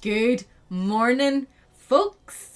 Good morning, folks.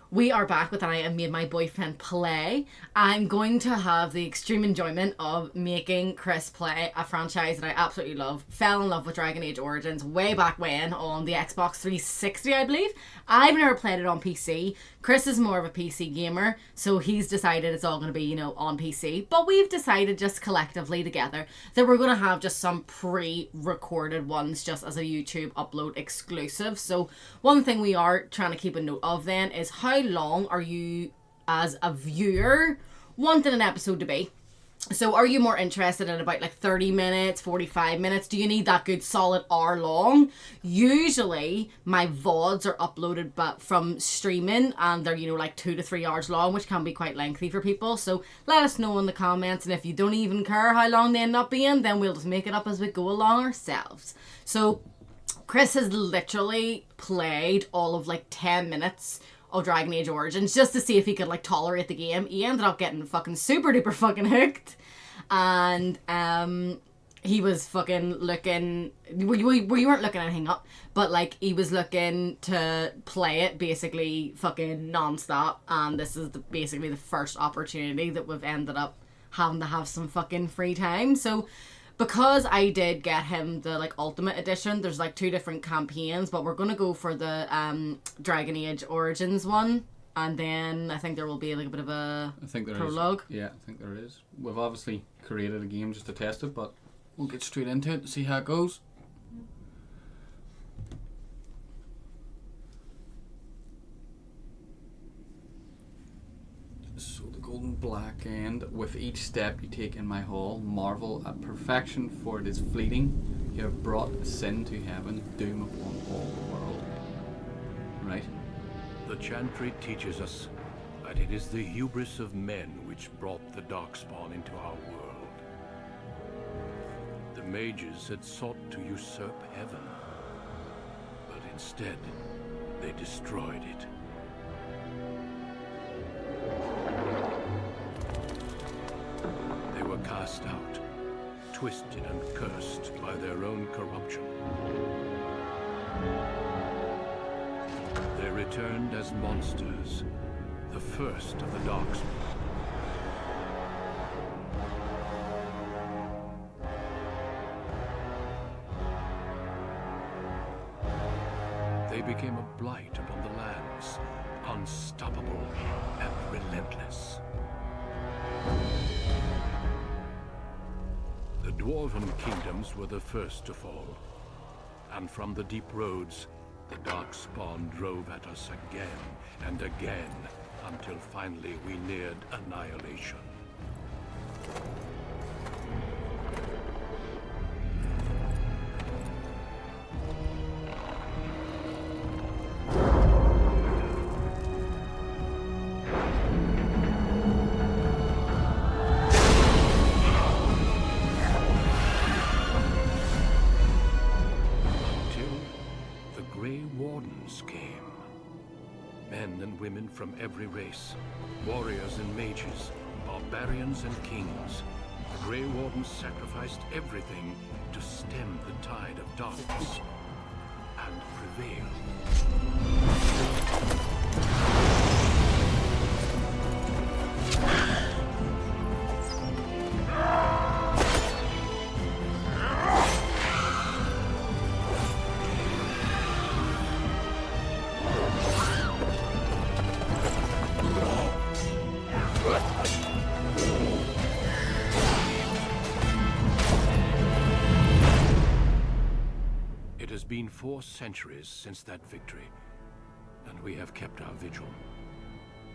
We are back with I Am Me and My Boyfriend play. I'm going to have the extreme enjoyment of making Chris play a franchise that I absolutely love. Fell in love with Dragon Age Origins way back when on the Xbox 360, I believe. I've never played it on PC. Chris is more of a PC gamer, so he's decided it's all going to be, on PC. But we've decided just collectively together that we're going to have just some pre-recorded ones just as a YouTube upload exclusive. So one thing we are trying to keep a note of then is how long are you as a viewer wanting an episode to be? So are you more interested in about 30 minutes, 45 minutes? Do you need that good solid hour long? Usually my VODs are uploaded but from streaming and they're 2 to 3 hours long, which can be quite lengthy for people. So let us know in the comments, and if you don't even care how long they end up being, then we'll just make it up as we go along ourselves. So Chris has literally played all of 10 minutes of Dragon Age Origins just to see if he could tolerate the game. He ended up getting fucking super duper fucking hooked, and he was fucking looking, we weren't looking anything up, but he was looking to play it basically fucking non-stop, and this is basically the first opportunity that we've ended up having to have some fucking free time. So because I did get him the Ultimate Edition, there's 2 different campaigns, but we're gonna go for the Dragon Age Origins one, and then I think there will be a bit of a prologue. Yeah, I think there is. We've obviously created a game just to test it, but we'll get straight into it and see how it goes. So the golden black end, with each step you take in my hall, marvel at perfection, for it is fleeting. You have brought sin to heaven, doom upon all the world. Right? The chantry teaches us that it is the hubris of men which brought the darkspawn into our world. The mages had sought to usurp heaven, but instead they destroyed it. They were cast out, twisted and cursed by their own corruption. They returned as monsters, the first of the Darkspawn. They became a blight upon the lands, unstoppable and relentless. The Dwarven kingdoms were the first to fall, and from the deep roads, the Darkspawn drove at us again and again, until finally we neared annihilation. Women from every race, warriors and mages, barbarians and kings. The Grey Wardens sacrificed everything to stem the tide of darkness and prevail. It has been 4 centuries since that victory, and we have kept our vigil.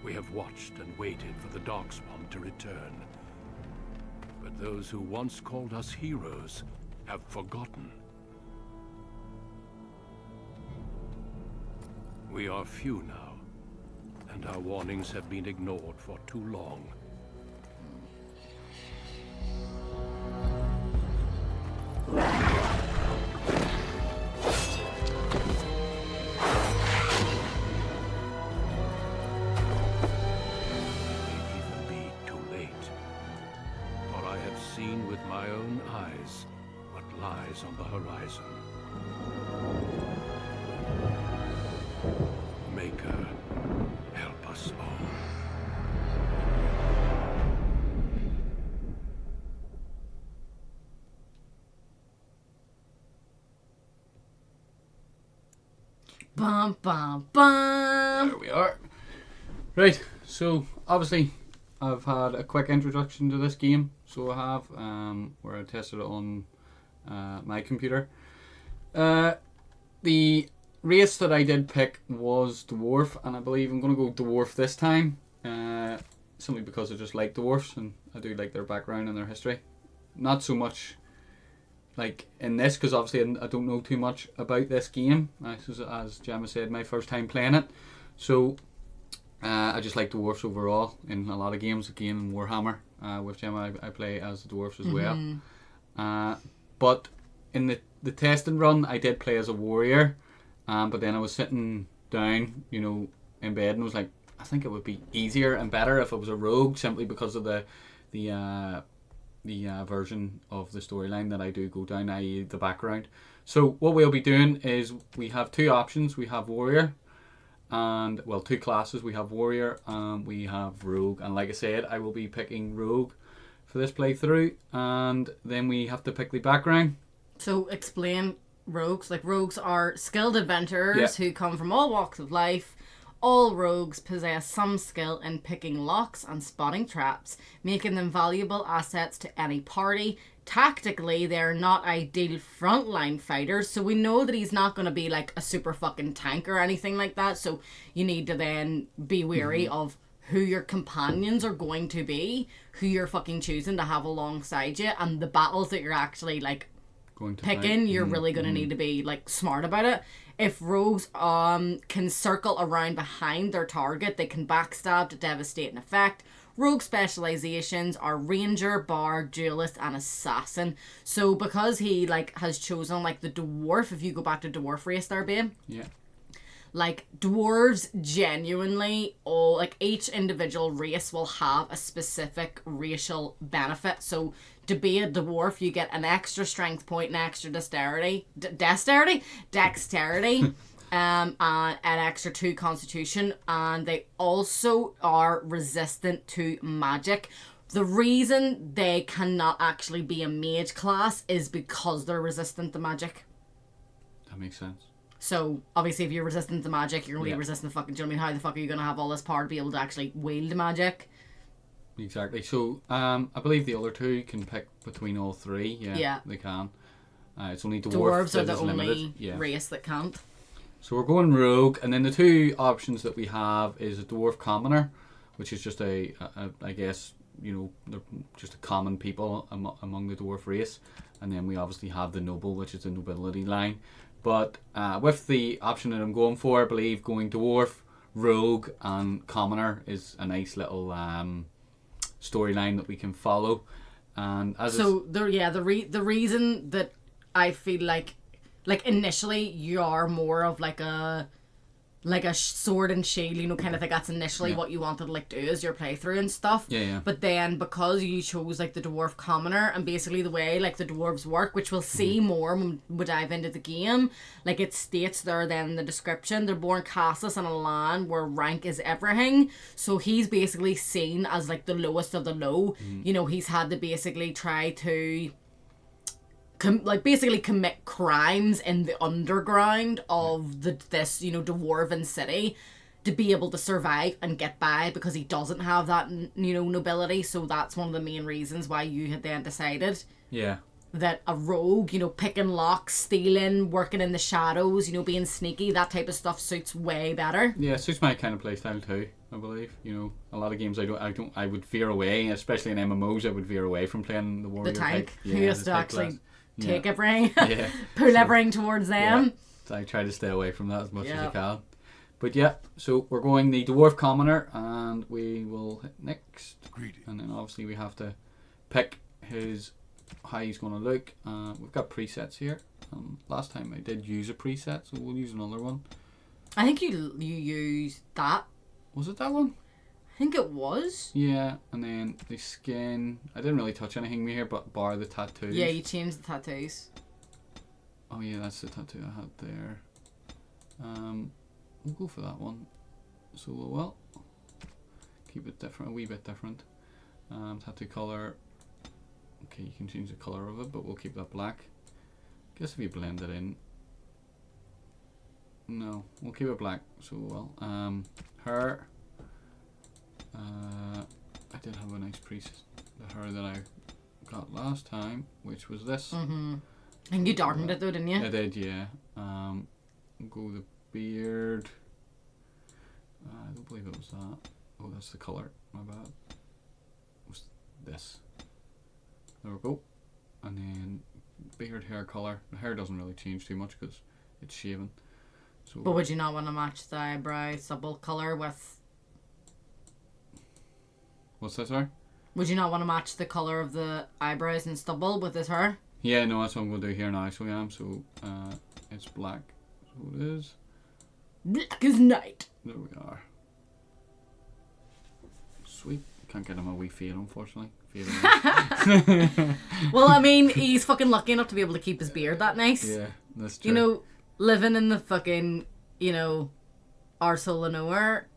We have watched and waited for the Darkspawn to return. But those who once called us heroes have forgotten. We are few now, and our warnings have been ignored for too long. With my own eyes what lies on the horizon. Bum, bum, bum. There we are. Right, so obviously I've had a quick introduction to this game, so I have, where I tested it on my computer. The race that I did pick was dwarf, and I believe I'm going to go dwarf this time, simply because I just like dwarfs and I do like their background and their history. Not so much like in this, because obviously I don't know too much about this game. As Gemma said, my first time playing it, so I just like dwarfs overall in a lot of games. Again, in Warhammer with Gemma, I play as the dwarfs as well. But in the testing run, I did play as a warrior, but then I was sitting down, in bed, and was like, I think it would be easier and better if it was a rogue, simply because of the version of the storyline that I do go down, i.e. the background. So what we'll be doing is we have two options. We have warrior and, well, two classes. We have warrior and we have rogue. And like I said, I will be picking rogue for this playthrough. And then we have to pick the background. So explain rogues. Like, rogues are skilled adventurers who come from all walks of life. All rogues possess some skill in picking locks and spotting traps, making them valuable assets to any party. Tactically, they're not ideal frontline fighters, so we know that he's not going to be like a super fucking tank or anything like that, so you need to then be wary of who your companions are going to be, who you're fucking choosing to have alongside you, and the battles that you're actually like Going to picking, fight. you're really going to need to be like smart about it. If rogues can circle around behind their target, they can backstab to devastating effect. Rogue specializations are ranger, bard, duelist, and assassin. So because he has chosen the dwarf, if you go back to dwarf race there, babe. Yeah. Dwarves genuinely, each individual race will have a specific racial benefit. So to be a dwarf, you get an extra strength point, an extra dexterity, and an extra 2 constitution, and they also are resistant to magic. The reason they cannot actually be a mage class is because they're resistant to magic. That makes sense. So, obviously, if you're resistant to magic, you're going to be resistant to fucking... Do you know what I mean? How the fuck are you going to have all this power to be able to actually wield magic? Exactly. So, I believe the other two can pick between all three. Yeah. They can. It's only dwarves are the only limited. race that can't. So we're going rogue, and then the two options that we have is a dwarf commoner, which is just I guess, they're just a common people among the dwarf race, and then we obviously have the noble, which is the nobility line. But with the option that I'm going for, I believe going dwarf, rogue, and commoner is a nice little storyline that we can follow. And the reason that I feel like initially you are more of like a sword and shield, kind of thing. That's initially what you wanted to do as your playthrough and stuff. Yeah. But then because you chose the dwarf commoner, and basically the way the dwarves work, which we'll see more when we dive into the game, it states there then in the description, they're born castless on a land where rank is everything. So he's basically seen as the lowest of the low. He's had to basically try to basically commit crimes in the underground of this dwarven city to be able to survive and get by, because he doesn't have that nobility. So that's one of the main reasons why you had then decided that a rogue, picking locks, stealing, working in the shadows, being sneaky, that type of stuff suits way better. Yeah, it suits my kind of playstyle too, I believe. A lot of games I would veer away, especially in MMOs. I would veer away from playing the warrior the tank type. who has to actually class. take everything, pull everything towards them. Yeah. So I try to stay away from that as much as I can. But so we're going the dwarf commoner, and we will hit next. Greetings. And then obviously we have to pick how he's going to look. We've got presets here. Last time I did use a preset, so we'll use another one. I think you used that. Was it that one? I think it was. Yeah, and then the skin. I didn't really touch anything here, but bar the tattoos. Yeah, you changed the tattoos. Oh yeah, that's the tattoo I had there. We'll go for that one. So we'll keep it different, a wee bit different. Tattoo color. Okay, you can change the color of it, but we'll keep that black. Guess if you blend it in. No, we'll keep it black. So well, her. I did have a nice piece. The hair that I got last time, which was this. And you darkened it though, didn't you? I did, yeah. Go the beard. I don't believe it was that. Oh, that's the colour. My bad. It was this. There we go. And then beard, hair colour. The hair doesn't really change too much because it's shaven. So. But would you not want to match the eyebrow stubble colour with? What's that, sorry? Would you not want to match the colour of the eyebrows and stubble with his hair? Yeah, no, that's what I'm going to do here now. So I am. So it's black. So it is. Black as night. There we are. Sweet. Can't get him a wee fade, unfortunately. Well, I mean, he's fucking lucky enough to be able to keep his beard that nice. Yeah, that's true. You know, living in the fucking, you know, arsehole of nowhere.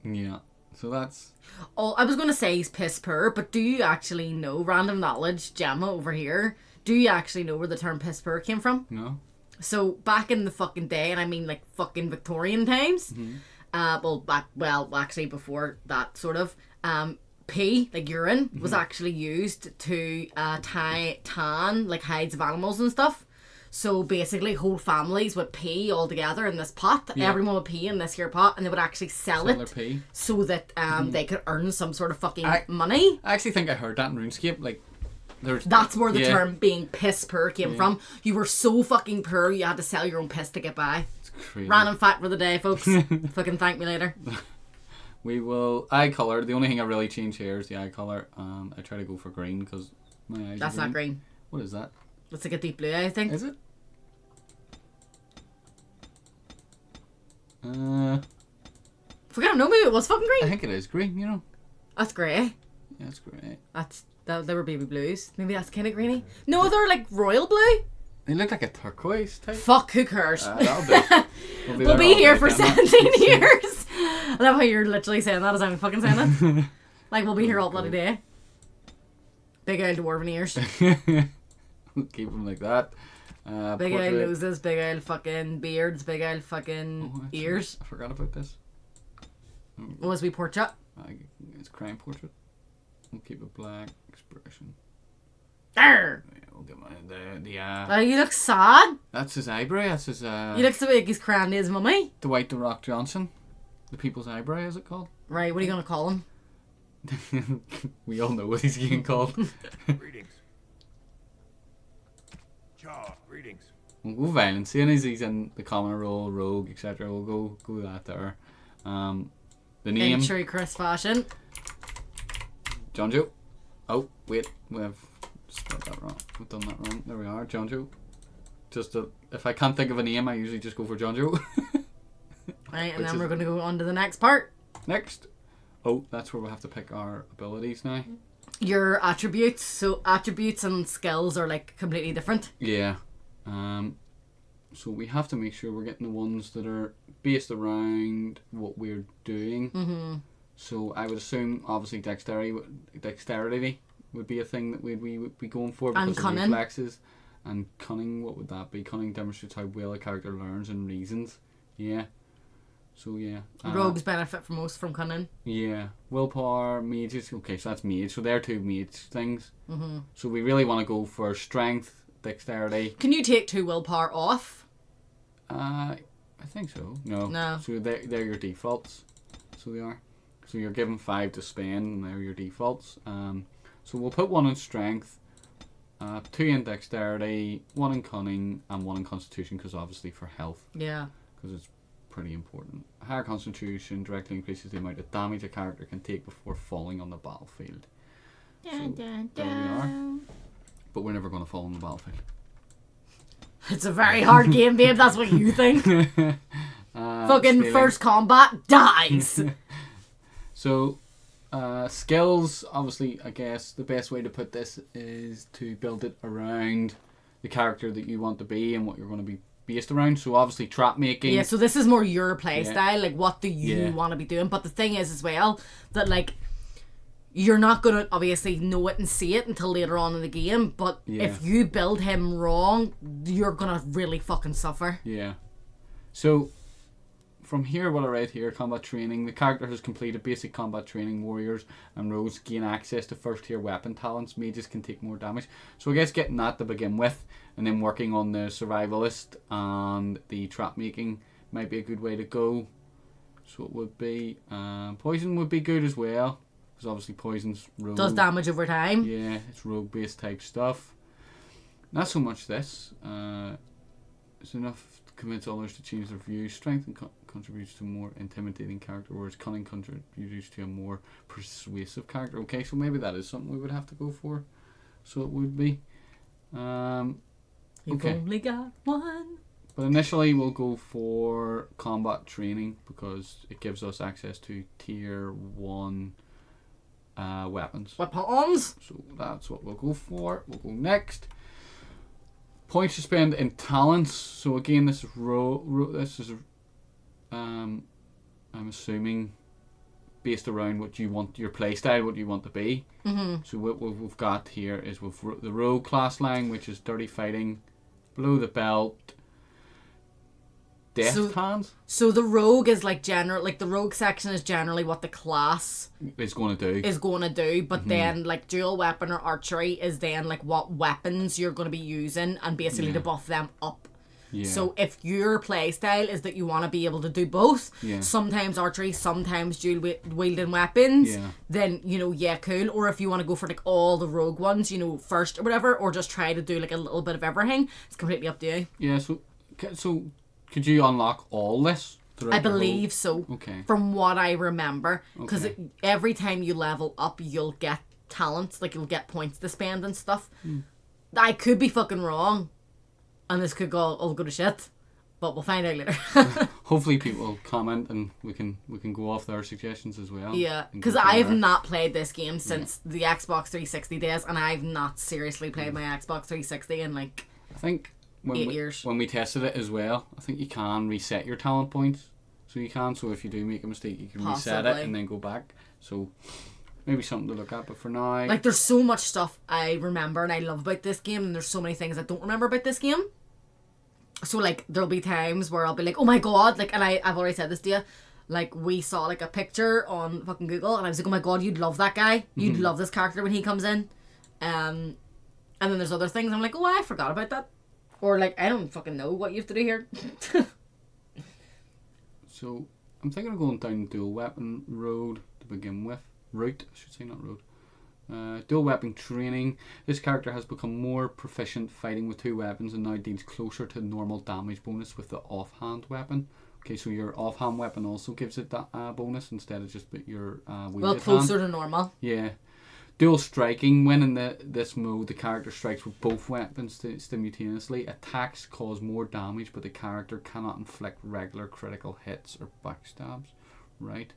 Yeah. So that's... Oh, I was going to say he's piss poor, but do you actually know, random knowledge, Gemma over here, do you actually know where the term piss poor came from? No. So, back in the fucking day, and I mean like fucking Victorian times, actually before that sort of, pee, like urine, was actually used to tan like hides of animals and stuff. So basically whole families would pee all together in this pot. Yeah. Everyone would pee in this here pot and they would actually sell it pee. So that they could earn some sort of fucking money. I actually think I heard that in RuneScape. Like, that's where the term being piss poor came from. You were so fucking poor you had to sell your own piss to get by. It's crazy. Random fact for the day, folks. Fucking thank me later. We will... Eye colour. The only thing I really change here is the eye colour. I try to go for green because my eyes That's are green. not green. What is that? It's like a deep blue, I think. Is it? Forget him, no, maybe it was fucking green. I think it is green, you know. That's grey. Yeah, it's grey. They were baby blues. Maybe that's kind of greeny. No, they're like royal blue. They look like a turquoise type. Fuck, who cares? That'll do. We'll be here for 17 years. I love how you're literally saying that as I'm fucking saying it. Like, we'll be here all bloody day. Big old dwarven ears. We'll keep them like that. Big old noses, big old fucking beards, big old fucking ears. I forgot about this. What was we portrait? It's crime portrait. We'll keep it black. Expression. Arr! Yeah, we'll get the you look sad. That's his eyebrow. That's his. He looks the way he's crying to his mummy. Dwight the Rock Johnson. The People's Eyebrow, is it called? Right, what are you going to call him? We all know what he's getting called. Greetings. Cha, greetings. We'll go violent. Seeing as he's in the commoner role, rogue, etc., we'll go that there. The name... In true Chris fashion. John Joe. Oh, wait. We've spelled that wrong. We've done that wrong. There we are. John Joe. If I can't think of a name, I usually just go for John Joe. Right, and then we're going to go on to the next part. Next. Oh, that's where we'll have to pick our abilities now. Your attributes. So attributes and skills are like completely different. Yeah. So we have to make sure we're getting the ones that are based around what we're doing. Mm-hmm. So I would assume, obviously, dexterity would be a thing that we would be going for because of reflexes. And cunning, what would that be? Cunning demonstrates how well a character learns and reasons. Yeah. So yeah. Rogues benefit most from cunning. Yeah. Willpower, mages. Okay, so that's mage. So they're two mage things. Mm-hmm. So we really want to go for strength, dexterity. Can you take 2 willpower off? I think so. No. No. So they're your defaults. So they are. So you're given 5 to spend, and they're your defaults. So we'll put 1 in strength, 2 in dexterity, 1 in cunning, and 1 in constitution, because obviously for health. Yeah. Because it's pretty important. A higher constitution directly increases the amount of damage a character can take before falling on the battlefield. Dun, dun, dun. There we are. But we're never going to fall on the battlefield. It's a very hard game, babe. That's what you think. Fucking stealing. First combat dies. So, skills, obviously, I guess the best way to put this is to build it around the character that you want to be and what you're going to be based around. So obviously trap making. Yeah, so this is more your play style. Like, what do you want to be doing? But the thing is as well that like you're not going to obviously know it and see it until later on in the game. But if you build him wrong, you're going to really fucking suffer. Yeah. So from here, what I read here, combat training. The character has completed basic combat training. Warriors and rogues gain access to first tier weapon talents. Mages can take more damage. So I guess getting that to begin with, and then working on the survivalist and the trap making might be a good way to go. So it would be poison would be good as well, because obviously poison's rogue. Does damage over time. Yeah, it's rogue based type stuff. Not so much this. It's enough to convince others to change their views. Strength and contributes to a more intimidating character, whereas cunning contributes to a more persuasive character. Okay, so maybe that is something we would have to go for. So it would be. You've only got one. But initially we'll go for combat training because it gives us access to tier 1 weapons. Weapons. So that's what we'll go for. We'll go next. Points to spend in talents. So again, this is this is I'm assuming based around what you want your playstyle, what you want to be. Mm-hmm. So what we've got here is with the rogue class line, which is dirty fighting, below the belt. Death hands. So the rogue is like the rogue section is generally what the class is going to do. But then like dual weapon or archery is then like what weapons you're going to be using and basically to buff them up. Yeah. So if your play style is that you want to be able to do both, sometimes archery, sometimes dual wielding weapons, then cool. Or if you want to go for like all the rogue ones, first or whatever, or just try to do like a little bit of everything, it's completely up to you. Yeah. So could you unlock all this? I believe so. Okay. From what I remember, because every time you level up, you'll get talents, like you'll get points to spend and stuff. I could be fucking wrong, and this could all go to shit, but we'll find out later. Hopefully, people comment and we can go off their suggestions as well. Yeah, because I've not played this game since the Xbox 360 days, and I've not seriously played my Xbox 360 in like I think 8 years. When we tested it as well, I think you can reset your talent points. So if you do make a mistake, you can reset it and then go back. So maybe something to look at. But for now, like there's so much stuff I remember and I love about this game, and there's so many things I don't remember about this game. So like there'll be times where I'll be like, oh my god, like, and I've already said this to you, like we saw like a picture on fucking Google and I was like, oh my god, you'd love that guy, you'd love this character when he comes in, and then there's other things I'm like, oh, I forgot about that. Or like, I don't fucking know what you have to do here. So I'm thinking of going down the dual weapon road to begin with. Route, I should say, not road. Dual weapon training. This character has become more proficient fighting with 2 weapons and now deals closer to normal damage bonus with the offhand weapon. Okay, so your offhand weapon also gives it that bonus instead of just your wielded closer hand. to normal. Yeah. Dual striking. When in this mode, the character strikes with both weapons simultaneously. Attacks cause more damage, but the character cannot inflict regular critical hits or backstabs. Right.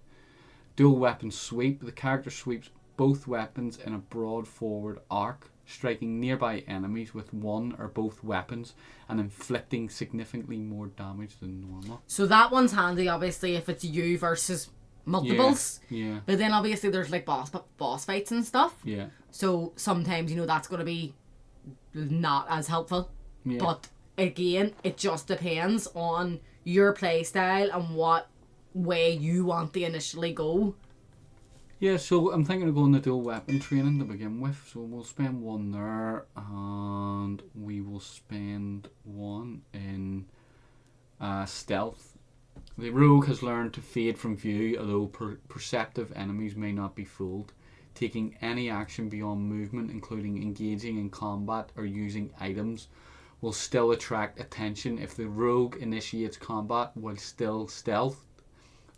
Dual weapon sweep. The character sweeps both weapons in a broad forward arc, striking nearby enemies with one or both weapons and inflicting significantly more damage than normal. So that one's handy, obviously, if it's you versus multiples. Yeah. But then obviously there's like boss fights and stuff. Yeah. So sometimes, that's going to be not as helpful. Yeah. But again, it just depends on your play style and what way you want to initially go. Yeah, so I'm thinking of going the dual weapon training to begin with. So we'll spend 1 there and we will spend 1 in stealth. The rogue has learned to fade from view, although perceptive enemies may not be fooled. Taking any action beyond movement, including engaging in combat or using items, will still attract attention. If the rogue initiates combat while still stealth,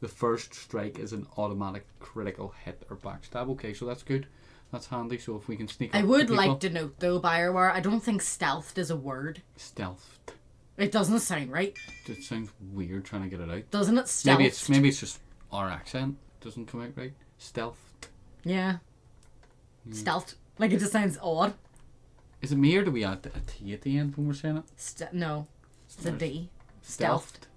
the first strike is an automatic critical hit or backstab. Okay, so that's good. That's handy. So if we can sneak up I would to like to note, though, Bioware, I don't think stealthed is a word. Stealthed. It doesn't sound right. It sounds weird trying to get it out. Doesn't it? Stealth. Maybe it's just our accent doesn't come out right. Stealth. Yeah. Stealth. Like, it just sounds odd. Is it me or do we add a T at the end when we're saying it? No. It's a D. Stealthed.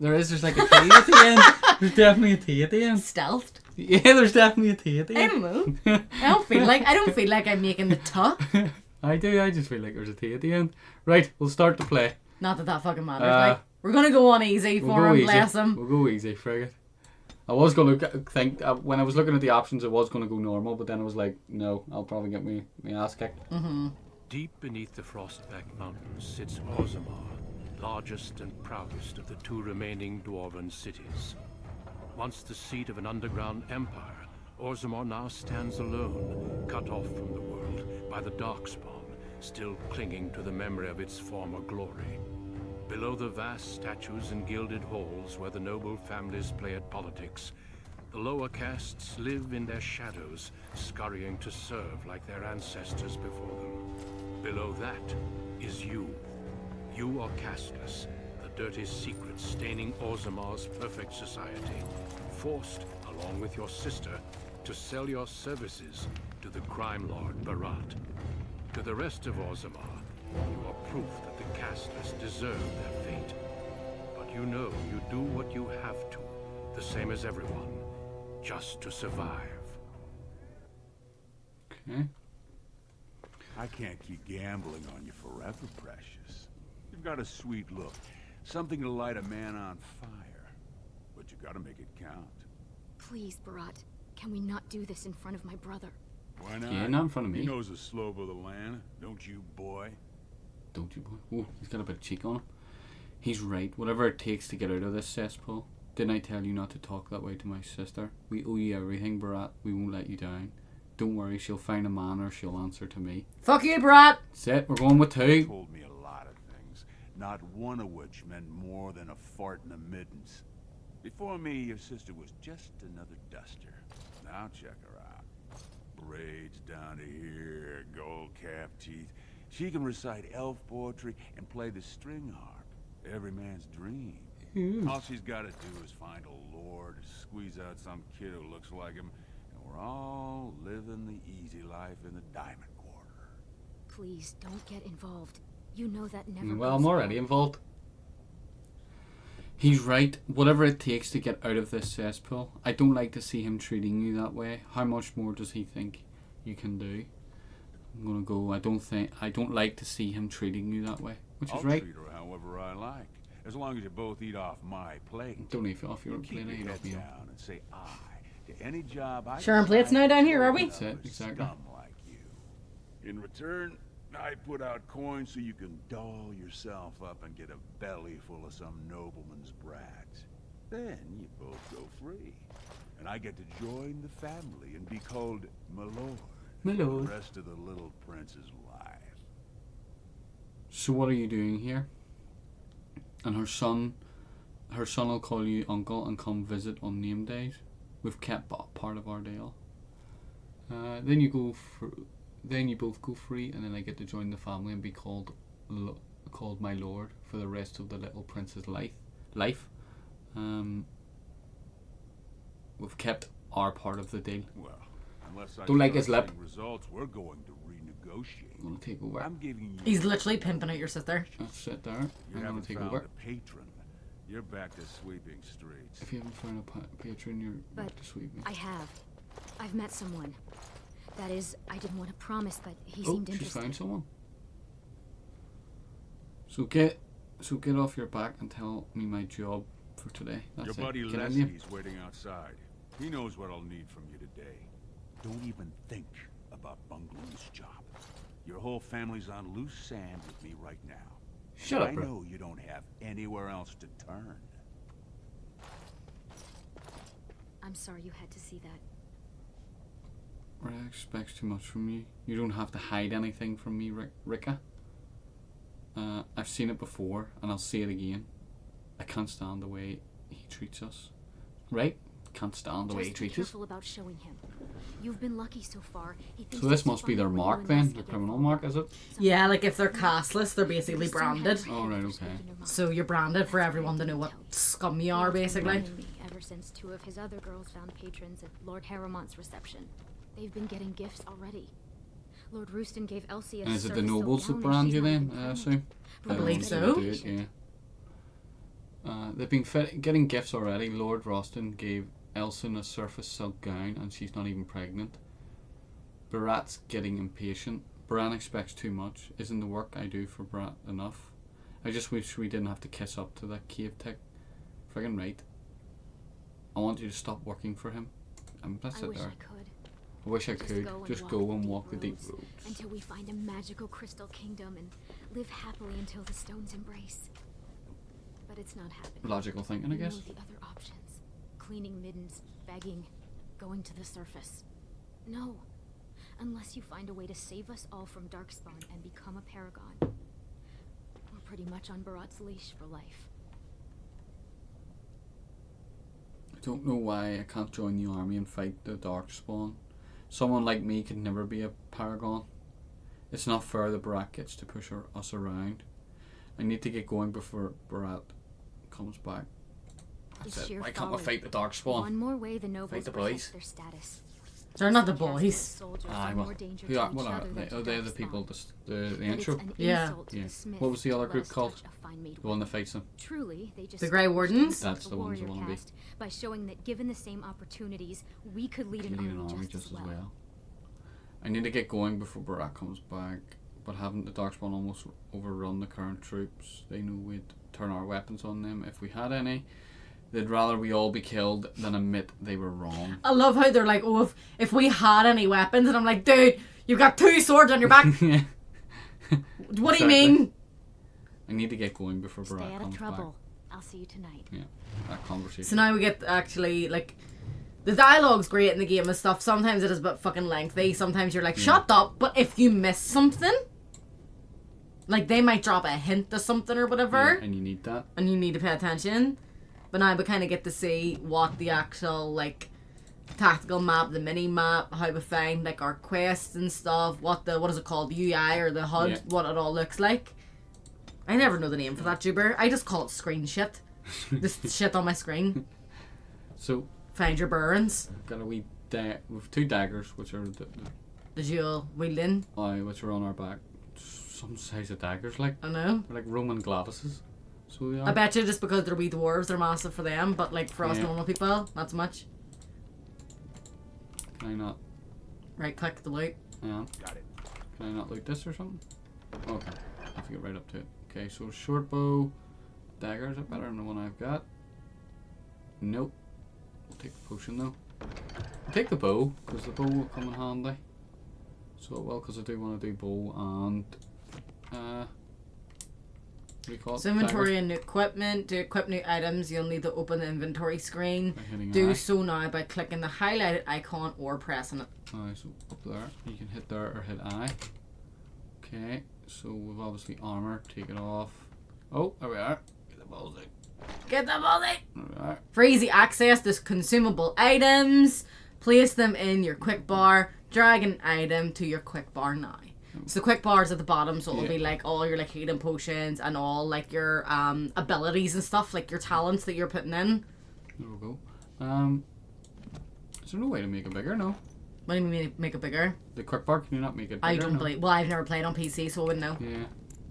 There's like a T at the end. There's definitely a T at the end. Stealthed? Yeah, there's definitely a T at the I end. don't know. I don't feel like I'm making the T. I do. I just feel like there's a T at the end. Right, we'll start to play. Not that fucking matters, like. We're gonna go on easy We'll for go him, easy. bless him. We'll go easy, frigate. I was going to think, when I was looking at the options, I was going to go normal, but then I was like, no, I'll probably get me ass kicked. Deep beneath the Frostback Mountains sits Orzammar, largest and proudest of the two remaining dwarven cities. Once the seat of an underground empire, Orzammar now stands alone, cut off from the world by the Darkspawn, still clinging to the memory of its former glory. Below the vast statues and gilded halls where the noble families play at politics, the lower castes live in their shadows, scurrying to serve like their ancestors before them. Below that is you. You are casteless, the dirty secret staining Orzammar's perfect society, forced, along with your sister, to sell your services to the crime lord Beraht. To the rest of Orzammar, you are proof that the casteless deserve their fate. But you know you do what you have to, the same as everyone, just to survive. Okay. I can't keep gambling on you forever, precious. You've got a sweet look, something to light a man on fire. But you gotta make it count. Please, Beraht, can we not do this in front of my brother? Why not? Yeah, not in front of me. He knows the slope of the land, don't you, boy? Don't you, boy? Oh, he's got a bit of cheek on him. He's right. Whatever it takes to get out of this cesspool. Didn't I tell you not to talk that way to my sister? We owe you everything, Beraht. We won't let you down. Don't worry, she'll find a man or she'll answer to me. Fuck you, Beraht. That's it. We're going with You two. told me a lot of things, not one of which meant more than a fart in the middens. Before me, your sister was just another duster. Now check her out. Braids down to here, gold cap teeth. She can recite elf poetry and play the string harp. Every man's dream. All she's got to do is find a lord, squeeze out some kid who looks like him, and we're all living the easy life in the Diamond Quarter. Please, don't get involved. You know that never Well, goes I'm already well. involved. He's right. Whatever it takes to get out of this cesspool. I don't like to see him treating you that way. How much more does he think you can do? I'm gonna go. I don't like to see him treating you that way. Which I'll is right. treat her however I like, as long as you both eat off my plate. Don't eat off your You keep plate. your Eat head off me. down and say aye to any job I Sharing plates decide now down to here, are we? throw That's it, another exactly. Scum like you. In return, I put out coins so you can doll yourself up and get a belly full of some nobleman's brats. Then you both go free, and I get to join the family and be called my lord. My for lord. The rest of the little prince's life. So what are you doing here? And her son will call you uncle and come visit on name days. We've kept part of our deal. Then you both go free, and then I get to join the family and be called my lord for the rest of the little prince's life. We've kept our part of the deal. Well, unless I Don't like start his lip. seeing results, we're going to renegotiate. I'm gonna take over. I'm giving you. He's literally pimping out your sister. That's it there. You I'm gonna haven't take found over. a patron. You're back to sweeping streets. If you haven't found a patron, you're But back to sweep me. I have. I've met someone. That is, I didn't want to promise, but he Oh, seemed she's interested. found someone. So get off your back and tell me my job for today. That's Your it. buddy Get in here. Leslie's waiting outside. He knows what I'll need from you today. Don't even think about bungling this job. Your whole family's on loose sand with me right now. Shut I up, bro. know you don't have anywhere else to turn. I'm sorry you had to see that. Rick expects too much from you. You don't have to hide anything from me, Rika. I've seen it before, and I'll see it again. I can't stand the way he treats us. Right? Can't stand the way he Just be treats us. careful about showing him. You've been lucky so far. He thinks So this it's must be funny their when you mark and then? Leslie Their get criminal involved. mark, is it? Yeah, like if they're castless, they're basically You still have branded. a Oh, right, head for okay. speaking your mind. So you're branded for That's everyone to what I know what didn't tell you. scum you are, Lord's been basically. wanting me ever since two of his other girls found patrons at Lord Harrowmont's reception. They've been getting gifts already. Lord Rooston gave Elsie a And is it the service nobles so that gown brand she's you not then, even I crowned. assume? I believe They're the so. ones that do it, yeah. They've been getting gifts already. Lord Roston gave Elson a surface silk gown, and she's not even pregnant. Beraht's getting impatient. Bran expects too much. Isn't the work I do for Beraht enough? I just wish we didn't have to kiss up to that cave tick. Friggin' right. I want you to stop working for him. That's I it wish there. I could. I wish I could. Just go and walk the deep roads. Until we find a magical crystal kingdom and live happily until the stones embrace. But it's not happening. Logical thinking, I You know guess. the other options. Cleaning middens, begging, going to the surface. No. Unless you find a way to save us all from Darkspawn and become a paragon. We're pretty much on Beraht's leash for life. I don't know why I can't join the army and fight the Darkspawn. Someone like me could never be a paragon. It's not fair that Beraht gets to push us around. I need to get going before Beraht comes back. That's It's it. sheer Why can't we folly. fight the Darkspawn? One more way the nobles the protect boys. their status. They're not the Casting boys. soldiers Aye, are well, more danger who to are, each what are other they? than Oh, to they're the Darkspawn. people, the But intro? it's an Yeah. insult to Yeah. the smith What was the other to group let us called? touch a fine-made The one that weapon. fights them? Truly, they just The Grey Wardens? That's the ones I warrior wanna be. caste by showing that given the same opportunities, we could lead Can an lead an army army just as well. I need to get going before Beraht comes back. But haven't the Darkspawn almost overrun the current troops? They know we'd turn our weapons on them if we had any. They'd rather we all be killed than admit they were wrong. I love how they're like, oh, if we had any weapons, and I'm like, dude, you've got 2 swords on your back. Yeah. What do you mean? I need to get going before Stay Beraht out of comes trouble. I'll see you tonight. back. Yeah, that conversation. So now we get actually, like, the dialogue's great in the game and stuff. Sometimes it is a bit fucking lengthy. Sometimes you're like, shut up. But if you miss something, like, they might drop a hint of something or whatever, Yeah, and you need that. and you need to pay attention. But now we kind of get to see what the actual, like, tactical map, the mini map, how we find, like, our quests and stuff, what is it called, the UI or the HUD, Yeah. what it all looks like. I never know the name for that, Juber. I just call it screen shit. This shit on my screen. So, Find your bearings. got a wee with 2 daggers, which are The jewel wielding. which are on our back. Some size of daggers, like I know. they're like Roman gladiuses. So they are. I bet you just because they're wee dwarves, they're massive for them, but like for us Yeah. normal people, not so much. Can I not? Right click to loot. Yeah. Got it. Can I not loot this or something? Okay. I have to get right up to it. Okay, so short bow, daggers are better than the one I've got. Nope. We'll take the potion though. I'll take the bow, because the bow will come in handy. So it will, because I do want to do bow and what do you call it? So inventory and new equipment. To equip new items, you'll need to open the inventory screen. By hitting Do I. so now by clicking the highlighted icon or pressing it. Aye, so up there, you can hit there or hit I. Okay, so we've obviously armor, take it off. Oh, there we are. Get the balls out. Get the body! There we are. For easy access to consumable items, place them in your quick bar. Drag an item to your quick bar now. So the quick bar is at the bottom, so it'll be like all your like healing potions and all like your abilities and stuff, like your talents that you're putting in. There we go. Is there no way to make it bigger? No. What do you mean make it bigger? The quick bar, can you not make it bigger? I don't No. believe. Well, I've never played on PC, so I wouldn't know. Yeah.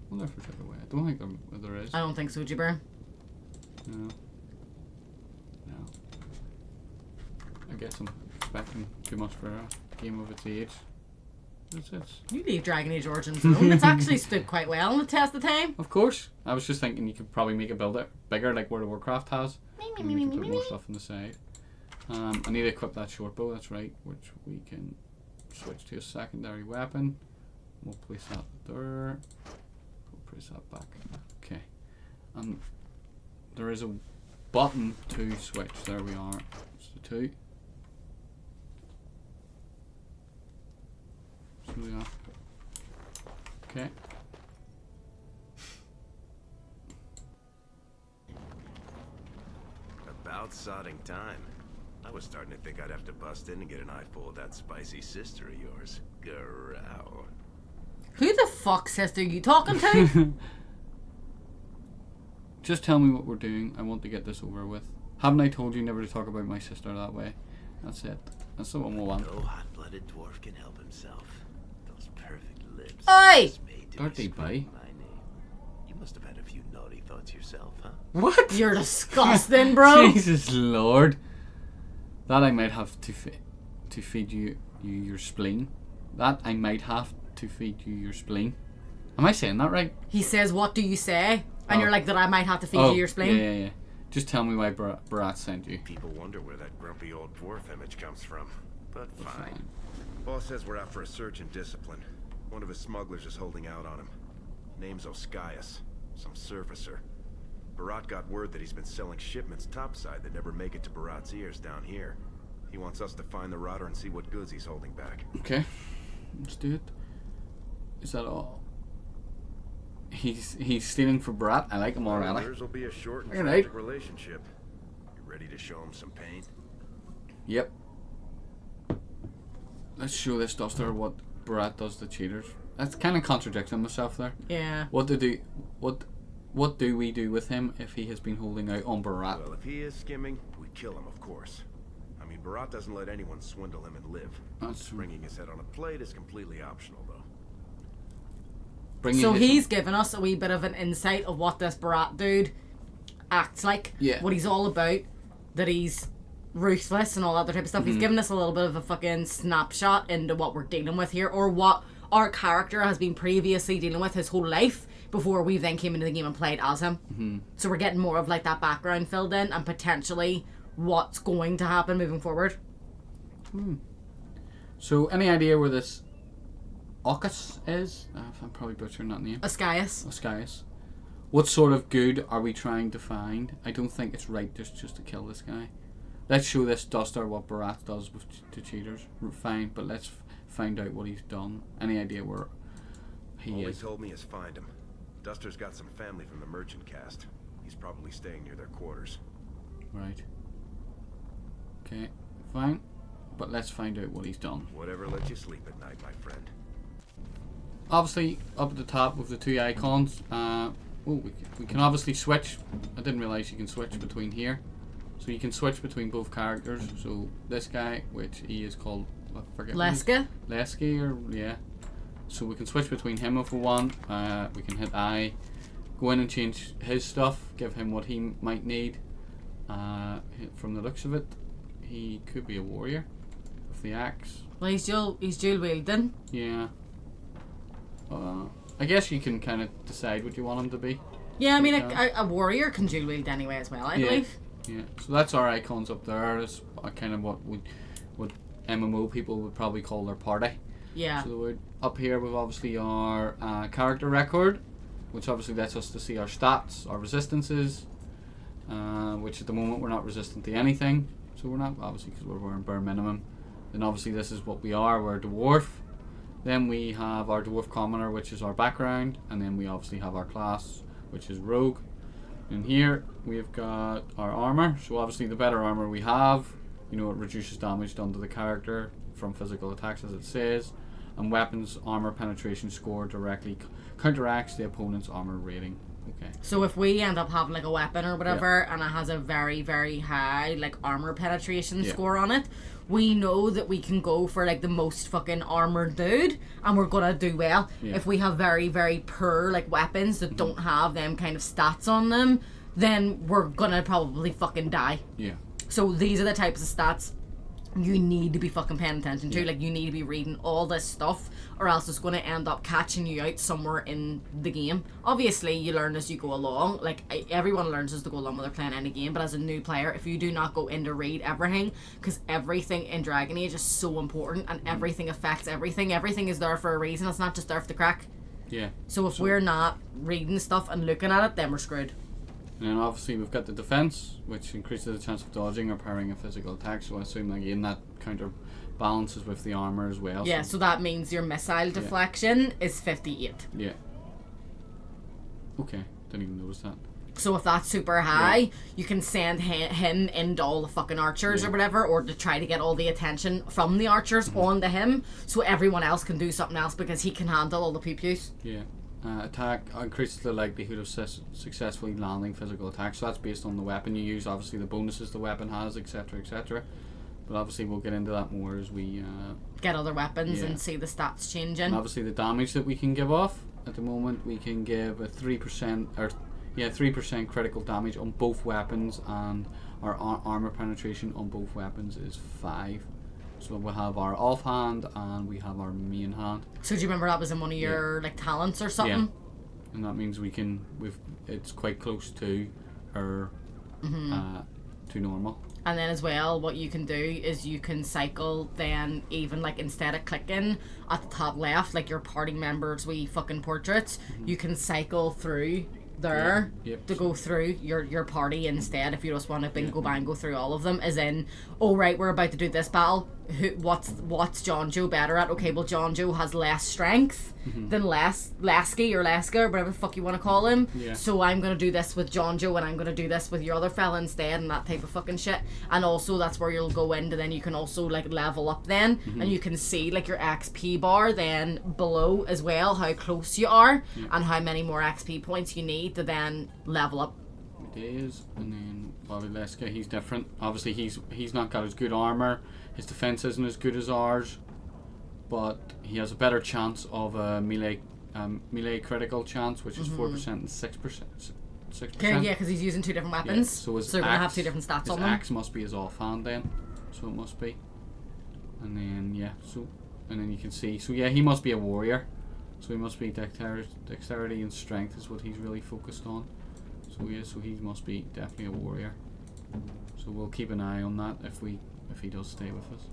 Well, if there's a way. I don't think there is. I don't think so, Jibber. No. No. I guess I'm expecting too much for a game of its age. It's You leave Dragon Age Origins alone. It's actually stood quite well in the test of time. Of course. I was just thinking you could probably make it bigger like World of Warcraft has. And you can put more stuff on the side. I need to equip that short bow, that's right, which we can switch to a secondary weapon. We'll place that there. We'll place that back. Okay. And there is a button to switch. There we are. It's the 2. So we are. Okay. About sodding time. I was starting to think I'd have to bust in and get an eyeful of that spicy sister of yours. Growl. Who the fuck sister are you talking to? Just tell me what we're doing. I want to get this over with. Haven't I told you never to talk about my sister that way? That's it. That's the one we want. No hot-blooded dwarf can help himself. Those perfect lips. Oi! just made to Dirty whisper boy. my name. You must have had a few naughty thoughts yourself, huh? What? You're disgusting, bro. Jesus Lord. That I might have to feed you your spleen. That I might have to feed you your spleen. Am I saying that right? He says, what do you say? And you're like, that I might have to feed you your spleen? Yeah. Just tell me why Beraht sent you. People wonder where that grumpy old dwarf image comes from. But fine. Boss says we're out for a search and discipline. One of his smugglers is holding out on him. Name's Oskias, some surfacer. Beraht got word that he's been selling shipments topside that never make it to Beraht's ears down here. He wants us to find the rotter and see what goods he's holding back. Okay, let's do it. Is that all? He's stealing for Beraht. I like him already. Yours will be a short and Alright. tragic relationship. You ready to show him some pain? Yep. Let's show this duster what Beraht does to cheaters. That's kind of contradicting myself there. Yeah. What do we do with him if he has been holding out on Beraht? Well, if he is skimming, we kill him, of course. I mean, Beraht doesn't let anyone swindle him and live. That's true. Bringing his head on a plate is completely optional, though. So he's given us a wee bit of an insight of what this Beraht dude acts like. Yeah. What he's all about. That he's ruthless and all that other type of stuff. He's given us a little bit of a fucking snapshot into what we're dealing with here, or what our character has been previously dealing with his whole life before we then came into the game and played as him. So we're getting more of like that background filled in and potentially what's going to happen moving forward. So any idea where this Okus is? I'm probably butchering that name. Oskias. What sort of good are we trying to find? I don't think it's right just to kill this guy. Let's show this duster what Beraht does to cheaters. Fine, but let's find out what he's done. Any idea where he All is? he told me is find him. Duster's got some family from the merchant caste. He's probably staying near their quarters. Right. Okay, fine. But let's find out what he's done. Whatever lets you sleep at night, my friend. Obviously, up at the top with the two icons, we can obviously switch. I didn't realise you can switch between here. So you can switch between both characters. So this guy, which he is called, I forget. Leske, or yeah. So we can switch between him if we want. We can hit I, go in and change his stuff, give him what he might need. From the looks of it, he could be a warrior with the axe. Well, he's dual wielding. Yeah. I guess you can kind of decide what you want him to be. Yeah, I mean, a warrior can dual wield anyway as well, I believe. Yeah, so that's our icons up there. That's kind of what MMO people would probably call their party. Yeah. So the word up here we've obviously our character record, which obviously lets us to see our stats, our resistances, which at the moment we're not resistant to anything. So we're not, obviously, because we're in bare minimum. Then obviously this is what we are. We're a dwarf. Then we have our dwarf commoner, which is our background, and then we obviously have our class, which is rogue. And here we've got our armor. So obviously the better armor we have, it reduces damage done to the character from physical attacks, as it says. And weapons armor penetration score directly counteracts the opponent's armor rating. Okay. So if we end up having like a weapon or whatever, and it has a very, very high like armor penetration score on it, we know that we can go for like the most fucking armored dude, and we're gonna do well. Yeah. If we have very, very poor like weapons that don't have them kind of stats on them, then we're gonna probably fucking die. Yeah. So these are the types of stats you need to be fucking paying attention to. Like, you need to be reading all this stuff, or else it's going to end up catching you out somewhere in the game. Obviously, you learn as you go along. Like, everyone learns as they go along when they're playing any game, but as a new player, if you do not go in to read everything, because everything in Dragon Age is so important, and everything affects everything. Everything is there for a reason. It's not just there for the crack. Yeah. So if we're not reading stuff and looking at it, then we're screwed. And then obviously we've got the defense, which increases the chance of dodging or parrying a physical attack. So I assume again that counter balances with the armor as well. Yeah, so that means your missile deflection is 58. Yeah. Okay, didn't even notice that. So if that's super high, you can send him into all the fucking archers or whatever, or to try to get all the attention from the archers onto him, so everyone else can do something else because he can handle all the pew-pews. Yeah. Attack increases the likelihood of successfully landing physical attacks. So that's based on the weapon you use, obviously the bonuses the weapon has, etc, etc. But obviously we'll get into that more as we get other weapons and see the stats changing. And obviously the damage that we can give off at the moment, we can give a 3% critical damage on both weapons, and our armor penetration on both weapons is 5. So we have our offhand and we have our main hand. So do you remember that was in one of your like talents or something? and that means it's quite close to our to normal. And then as well, what you can do is you can cycle then, even like instead of clicking at the top left, like your party members' wee fucking portraits, you can cycle through there to go through your party instead if you just want to bingo bang go through all of them, as in, oh right, we're about to do this battle, what's John Joe better at? Okay, well John Joe has less strength than Lasky or Leska or whatever the fuck you want to call him, so I'm gonna do this with John Joe and I'm gonna do this with your other fella instead, and that type of fucking shit. And also that's where you'll go into, then you can also like level up then, and you can see like your XP bar then below as well, how close you are and how many more XP points you need to then level up. It is. And then Bobby Leska, he's different. Obviously he's not got as good armor, his defense isn't as good as ours, but he has a better chance of a melee critical chance, which is 4% and 6%. 6%. Yeah, because he's using two different weapons, so they're going to have two different stats on them. His axe must be his offhand then, so it must be. And then and then you can see, so yeah, he must be a warrior, so he must be dexterity and strength is what he's really focused on. So he must be definitely a warrior. So we'll keep an eye on that if he does stay with us.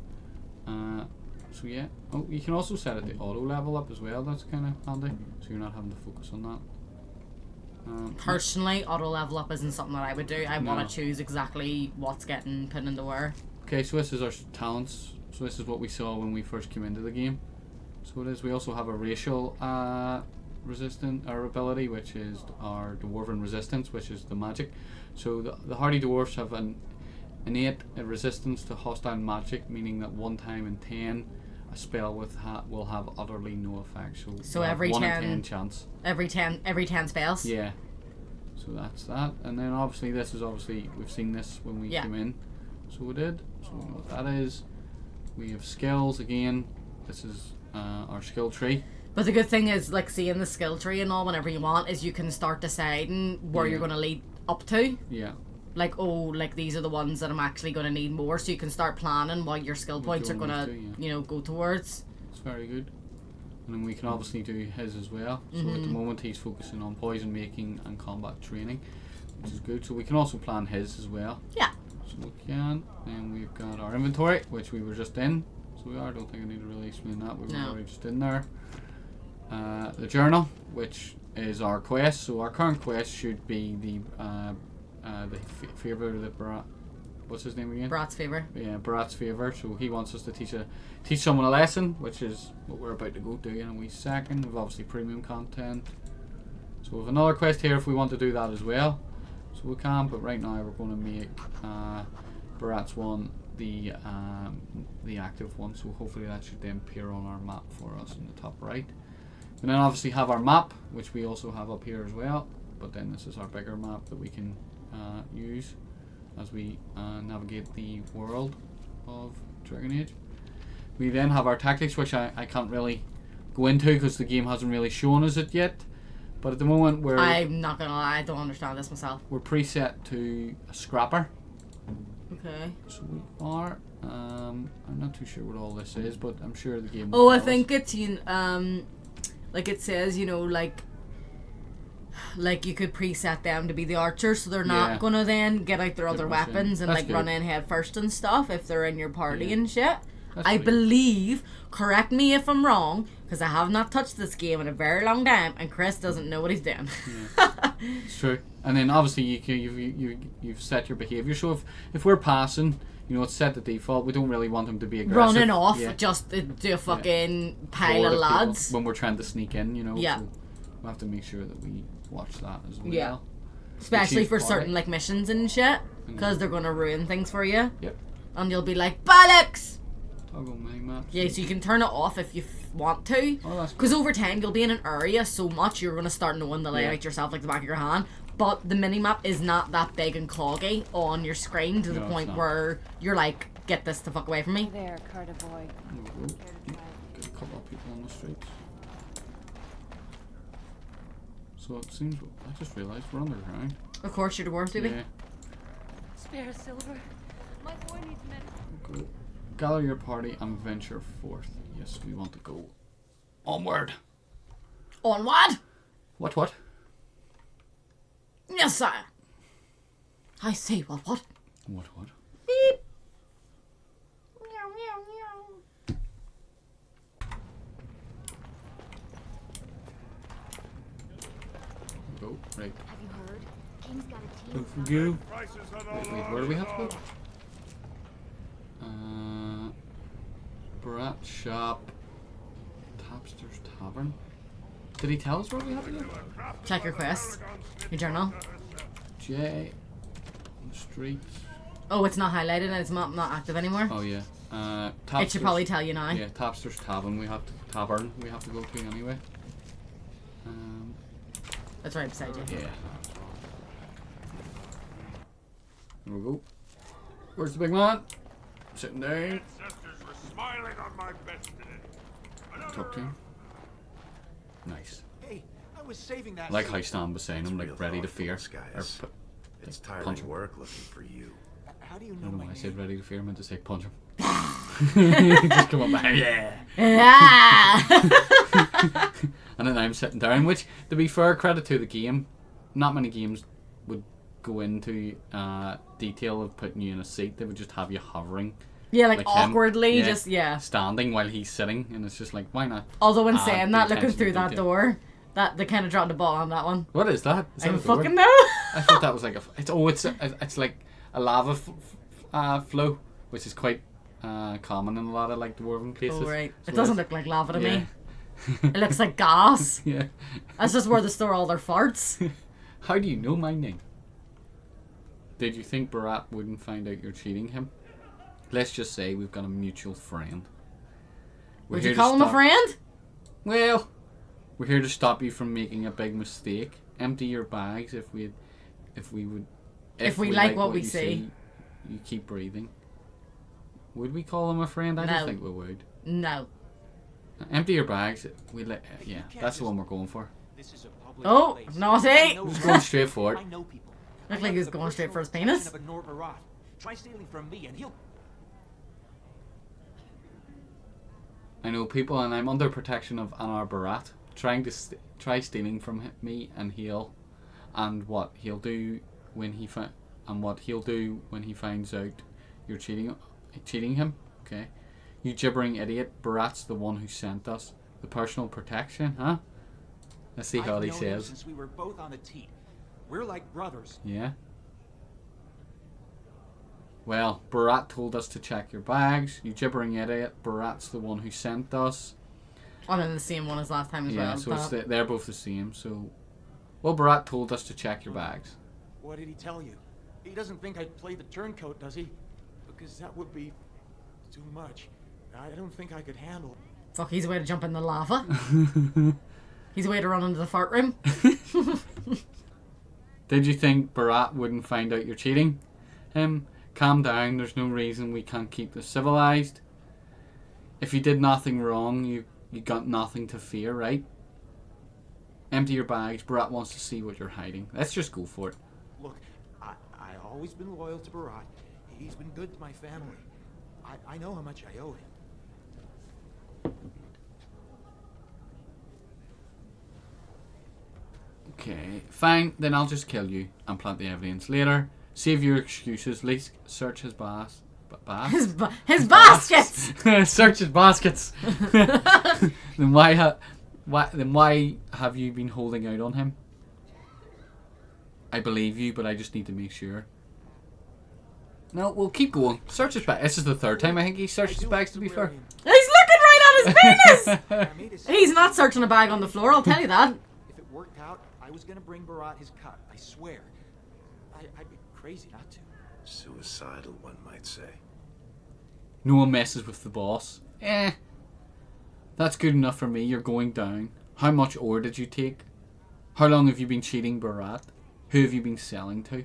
So yeah. Oh, you can also set it to auto level up as well. That's kind of handy. So you're not having to focus on that. Personally, auto level up isn't something that I would do. I want to choose exactly what's getting put into where. Okay, so this is our talents. So this is what we saw when we first came into the game. So it is. We also have a racial ability, which is our dwarven resistance, which is the magic. So the hardy dwarves have an innate resistance to hostile magic, meaning that 1 time in 10 a spell will have utterly no effect. So every 1 10 in 10 chance. Every 10 spells. Yeah. So that's that, and then obviously we've seen this when we came in. So we did. So what that is, we have skills again. This is our skill tree. But the good thing is, like, seeing the skill tree and all whenever you want, is you can start deciding where you're going to lead up to. Yeah. Like, these are the ones that I'm actually going to need more, so you can start planning what your skill points are going to, go towards. It's very good. And then we can obviously do his as well. So at the moment he's focusing on poison making and combat training, which is good. So we can also plan his as well. Yeah. So we can. Then we've got our inventory, which we were just in. So we are. I don't think I need to really explain that. We were already just in there. The journal, which is our quest. So our current quest should be the favor that Beraht. What's his name again? Beraht's favor. Yeah, Beraht's favor. So he wants us to teach someone a lesson, which is what we're about to go do in a wee second. We've obviously premium content. So we have another quest here if we want to do that as well. So we can, but right now we're going to make Beraht's one the active one. So hopefully that should then appear on our map for us in the top right. And then obviously have our map, which we also have up here as well. But then this is our bigger map that we can use as we navigate the world of Dragon Age. We then have our tactics, which I can't really go into because the game hasn't really shown us it yet. But at the moment I'm not gonna lie, I don't understand this myself. We're preset to a scrapper. Okay. So we are. I'm not too sure what all this is, but I'm sure the game. I think it's like it says, like you could preset them to be the archers, so they're not gonna then get out their other weapons and like run in head first and stuff if they're in your party and shit. I believe, correct me if I'm wrong, because I have not touched this game in a very long time, and Chris doesn't know what he's doing. Yeah. It's true. And then obviously you've set your behaviour. So if we're passing, it's set to default. We don't really want them to be aggressive. Running off just to do a fucking pile of lads. When we're trying to sneak in, Yeah. So we have to make sure that we watch that as well. Yeah. Especially for certain like missions and shit, because they're gonna ruin things for you. Yep. And you'll be like, bollocks! Toggle minimap. Yeah, so you can turn it off if you want to. Because over time you'll be in an area so much you're gonna start knowing the layout yourself like the back of your hand. But the minimap is not that big and cloggy on your screen to the point where you're like, get this the fuck away from me. There, Carter boy. Get a couple of people on the streets. So it seems, I just realised we're underground. Of course, you're the worst, baby. Yeah. Spare Silver. My boy needs medical. Go. Gather your party and venture forth. Yes, we want to go onward. Onward? What? Yes, sir. I say what? What? Beep. Meow, meow, meow. Go. Right. Have you heard? King's got a team. Off we go. Wait, where do we have to go? Beraht shop. Tapster's Tavern. Did he tell us where we have to go? Check your quest. Your journal. J. On the streets. Oh, it's not highlighted and it's not active anymore. Oh yeah. It should probably tell you now. Yeah, Tapster's Tavern. We have to go to anyway. That's right beside you. Yeah. There we go. Where's the big man? Sitting down. Ancestors were smiling on my bed today. Talk to him. Nice. Hey, I was saving that. Like how Stan was saying, I'm Real like ready to thoughtful, fear. Or Skyus. It's punch tiring him. work looking for you. How do you I know don't know my why I name? said ready to fear. I meant to say punch him. Just come up behind. Yeah. Yeah. And then I'm sitting down, which, to be fair, credit to the game, not many games would go into detail of putting you in a seat. They would just have you hovering. Yeah, like him. awkwardly, Yeah. just, yeah. Standing while he's sitting, and it's just like, why not? Although in add saying the that, looking attention through to that detail? door, that they kind of dropped the ball on that one. What is that? Is I that don't a door? fucking know. I thought that was like it's like a lava flow, which is quite common in a lot of like dwarven places. Oh, right. So It doesn't that's- look like lava to yeah. me. It looks like gas. Yeah. That's just where they store all their farts. How do you know my name? Did you think Beraht wouldn't find out you're cheating him? Let's just say we've got a mutual friend. We're Would here you to call him a stop- friend? Well, we're here to stop you from making a big mistake. Empty your bags if we like what we see. You keep breathing. Would we call him a friend? I No. don't think we would. No. Empty your bags. Yeah, can't that's the just- one we're going for. This is a public Oh, place. naughty. I know Just people. going straight for it. I know people. Looked I like he was have the going straight for his personal penis. protection of a Beraht. Try stealing from me and he'll... I know people, and I'm under protection of Anar Beraht. Trying to try stealing from me, and what he'll do when he finds out you're cheating him. Okay, you gibbering idiot. Beraht's the one who sent us. The personal protection, huh? Let's see how I've he known him says. since we were both on the team. We're like brothers. Yeah. Well, Beraht told us to check your bags. You gibbering idiot. Beraht's the one who sent us. I'm in the same one as last time as Yeah, well. so it's but- they're both the same. So, well, Beraht told us to check your bags. What did he tell you? He doesn't think I'd play the turncoat, does he? Because that would be too much. I don't think I could handle. Fuck, he's a way to jump in the lava. He's a way to run into the fart room. Did you think Beraht wouldn't find out you're cheating him? Calm down. There's no reason we can't keep this civilized. If you did nothing wrong, you got nothing to fear, right? Empty your bags. Beraht wants to see what you're hiding. Let's just go for it. Look, I always been loyal to Beraht. He's been good to my family. I know how much I owe him. Okay, fine. Then I'll just kill you and plant the evidence later. Save your excuses. Least search his His baskets! Search his baskets. Then why have you been holding out on him? I believe you, but I just need to make sure. No, we'll keep going. Search his bags. This is the third time I think he searched his bags. To be fair. He's looking right at his penis! I made a He's not searching a bag on the floor, I'll tell you that. If it worked out, I was gonna bring Beraht his cut. I swear. I'd be crazy not to. Suicidal, one might say. No one messes with the boss. That's good enough for me. You're going down. How much ore did you take? How long have you been cheating Beraht? Who have you been selling to?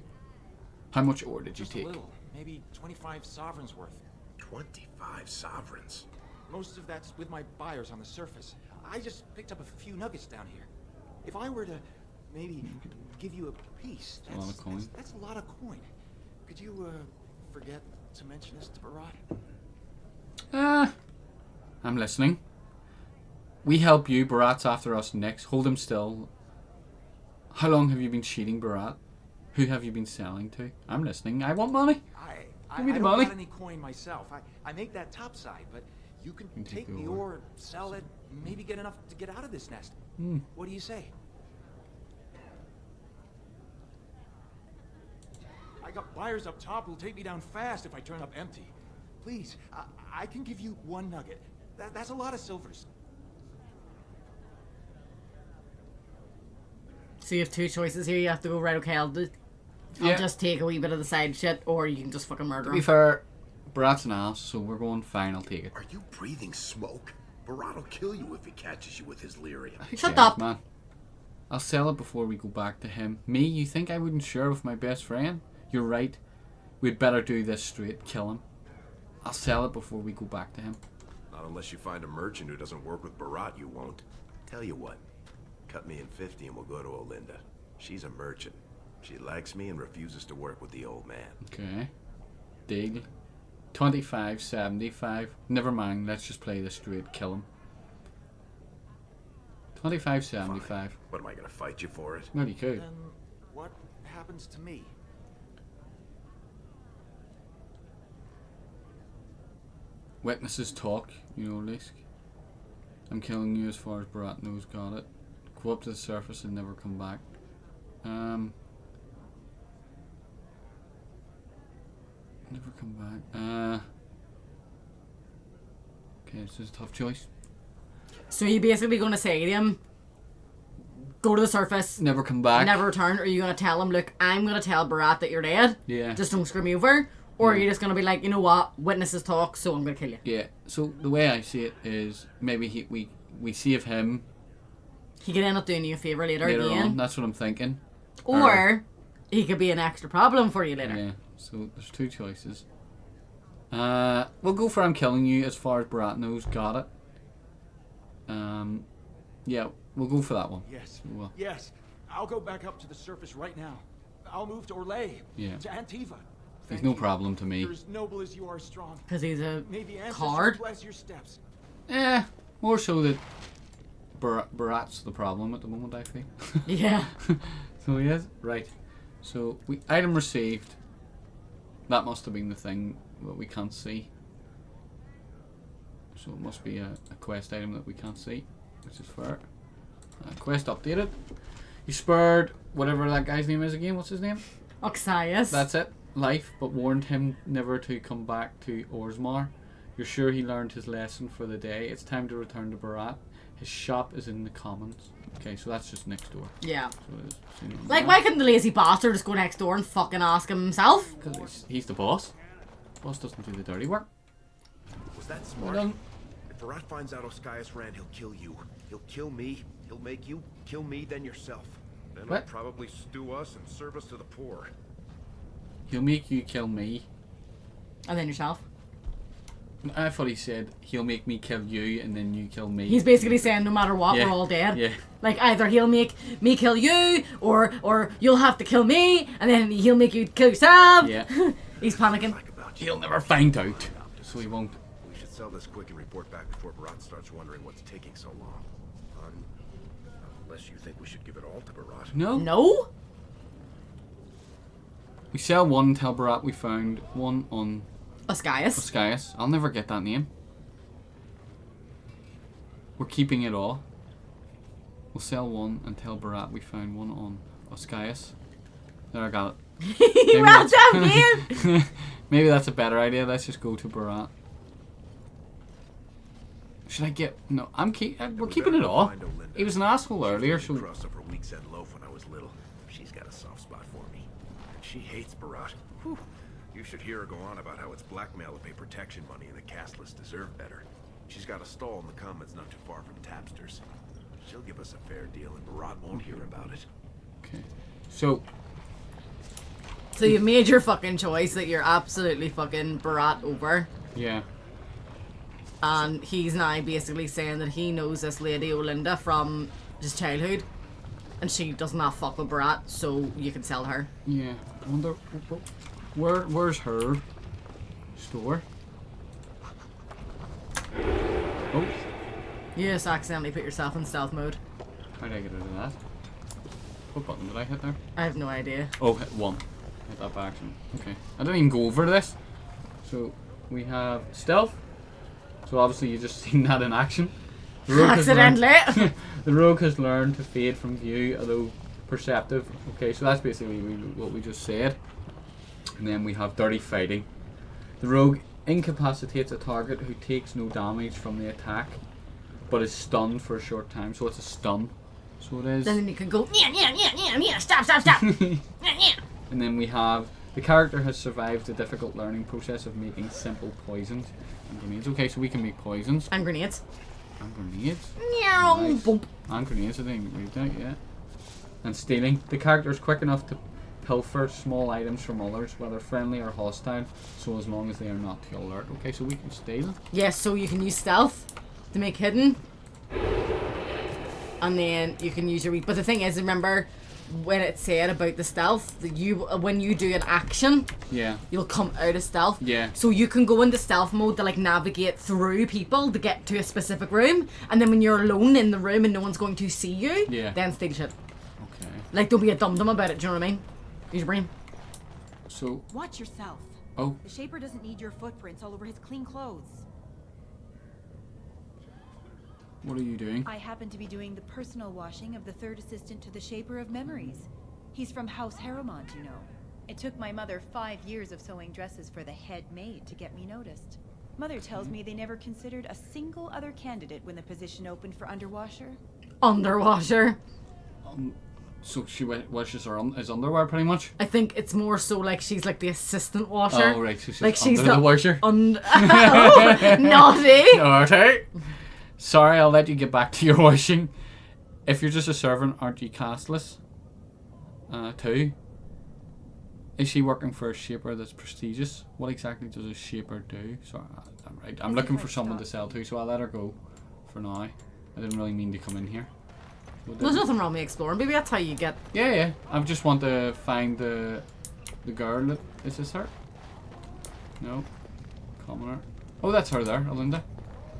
How much ore did you Just a take? little. Maybe 25 sovereigns worth. 25 sovereigns. Most of that's with my buyers on the surface. I just picked up a few nuggets down here. If I were to maybe give you a piece, a lot of coin. that's a lot of coin. Could you forget to mention this to Beraht? I'm listening. We help you. Beraht's after us next. Hold him still. How long have you been cheating Beraht? Who have you been selling to? I'm listening. I want money. I Give me the don't money. got any coin myself. I make that top side, but you can You take take the the ore, sell it, maybe get enough to get out of this nest. What do you say? I got buyers up top who'll take me down fast if I turn up empty. Please, I can give you 1 nugget. That's a lot of silvers. So you have 2 choices here. You have to go, right, okay, I'll just take a wee bit of the side shit, or you can just fucking murder To him. be fair, Beraht's an ass, so we're going fine. I'll take it. Are you breathing smoke? Beraht will kill you if he catches you with his lyrium. Who Shut cares, up. man. I'll sell it before we go back to him. Me? You think I wouldn't share with my best friend? You're right. We'd better do this straight. Kill him. I'll sell it before we go back to him. Not unless you find a merchant who doesn't work with Beraht, you won't. Tell you what, cut me in 50 and we'll go to Olinda. She's a merchant. She likes me and refuses to work with the old man. Okay. Deal. 25, 75. Never mind. Let's just play this straight. Kill him. 25, 75. Fine. What, am I gonna fight you for it? Well, you could. Then what happens to me? Witnesses talk, you know, Lisk. I'm killing you as far as Beraht knows. Got it. Go up to the surface and never come back. Never come back. Okay, this is a tough choice. So you're basically going to say to him, go to the surface, Never come back. never return, or are you going to tell him, look, I'm going to tell Beraht that you're dead, Yeah. just don't screw me over, or are you just going to be like, you know what, witnesses talk, so I'm going to kill you. Yeah. So the way I see it is maybe we save him He could end up doing you a favour later later again, on. That's what I'm thinking. or he could be an extra problem for you later. Yeah. So there's 2 choices. We'll go for I'm killing you as far as Beraht knows. Got it. Yeah, we'll go for that one. Yes. Well. Yes. I'll go back up to the surface right now. I'll move to Orlais. Yeah. To Antiva. There's Thank no you. problem to me. You're as noble as you are strong. Because he's a May the ancestors card. bless your steps. More so that Beraht's the problem at the moment, I think. Yeah. So he is. Right. So item received. That must have been the thing that we can't see. So it must be a quest item that we can't see, which is fair. Quest updated. You spared whatever that guy's name is again. What's his name? Oxias. That's it. Life, but warned him never to come back to Orsmar. You're sure he learned his lesson for the day. It's time to return to Beraht. His shop is in the commons. Okay, so that's just next door. Yeah. So it is. So, you know, Like, why couldn't the lazy bastard just go next door and fucking ask him himself? Because he's the boss. Boss doesn't do the dirty work. Was that Well smart? done. If Beraht finds out Oskias ran, he'll kill you. He'll kill me. He'll make you kill me, then yourself. Then What? he'll probably stew us and serve us to the poor. He'll make you kill me. And then yourself. I thought he said he'll make me kill you and then you kill me. He's basically saying no matter what, Yeah. we're all dead. Yeah. Like, either he'll make me kill you, or you'll have to kill me, and then he'll make you kill yourself. Yeah. He's panicking. Like about you. He'll never find out. So he won't. We should sell this quick and report back before Beraht starts wondering what's taking so long. Unless you think we should give it all to Beraht. No. No? We sell one and tell Beraht we found one on Oskias. Oskias. I'll never get that name. We're keeping it all. We'll sell one and tell Beraht we found one on Oskias. There, I got it. Well that's- done, man! Maybe that's a better idea. Let's just go to Beraht. Should I get... No, we're keeping it all. He was an asshole earlier, so... Crossed up her week's end loaf when I was little. She's got a soft spot for me. And she hates Beraht. Whew. You should hear her go on about how it's blackmail to pay protection money and the castless deserve better. She's got a stall in the commons not too far from Tapster's. She'll give us a fair deal and Beraht won't hear about it. Okay. So, So you've made your fucking choice that you're absolutely fucking Beraht over. yeah. And he's now basically saying that he knows this lady Olinda from his childhood. And she does not fuck with Beraht, so you can sell her. Yeah. I wonder... Where's her store? Oh. You just accidentally put yourself in stealth mode. How did I get out of that? What button did I hit there? I have no idea. Oh, hit 1. Hit that by accident. Okay. I didn't even go over this. So, we have stealth. So, obviously, you just seen that in action. The rogue has Accidentally. the rogue has learned to fade from view, although perceptive. Okay, so that's basically what we just said. And then we have dirty fighting. The rogue incapacitates a target who takes no damage from the attack, but is stunned for a short time. So it's a stun. So it is. Then you can go, yeah, stop. Yeah. And then we have the character has survived the difficult learning process of making simple poisons and grenades. Okay, so we can make poisons And grenades. and grenades. Meow. Nice. Bump. And grenades, I didn't read that yet. And stealing. The character is quick enough to pilfer small items from others, whether friendly or hostile, so as long as they are not too alert. Okay, so we can steal. Yes, so you can use stealth to make hidden. And then you can use your... But the thing is, remember when it said about the stealth, that when you do an action, Yeah. you'll come out of stealth. Yeah. So you can go into stealth mode to like navigate through people to get to a specific room, and then when you're alone in the room and no one's going to see you, Yeah. then steal shit. Okay. Like, don't be a dum-dum about it, do you know what I mean? Use your brain. So, Watch yourself. oh, The Shaper doesn't need your footprints all over his clean clothes. what are you doing? I happen to be doing the personal washing of the third assistant to the Shaper of Memories. He's from House Harrowmont, you know. It took my mother 5 years of sewing dresses for the head maid to get me noticed. Mother tells me they never considered a single other candidate when the position opened for underwasher. Underwasher. So she washes his underwear pretty much? I think it's more so like she's like the assistant washer. Oh, right, so she's like she's under the washer? Oh, naughty. Naughty. Sorry, I'll let you get back to your washing. If you're just a servant, aren't you castless? 2. Is she working for a shaper that's prestigious? What exactly does a shaper do? Sorry, I'm right. I'm looking for someone to sell to, so I'll let her go for now. I didn't really mean to come in here. There's nothing wrong with exploring. Maybe that's how you get... Yeah. I just want to find the girl that... Is this her? No. Commoner. Oh, that's her there, Alinda.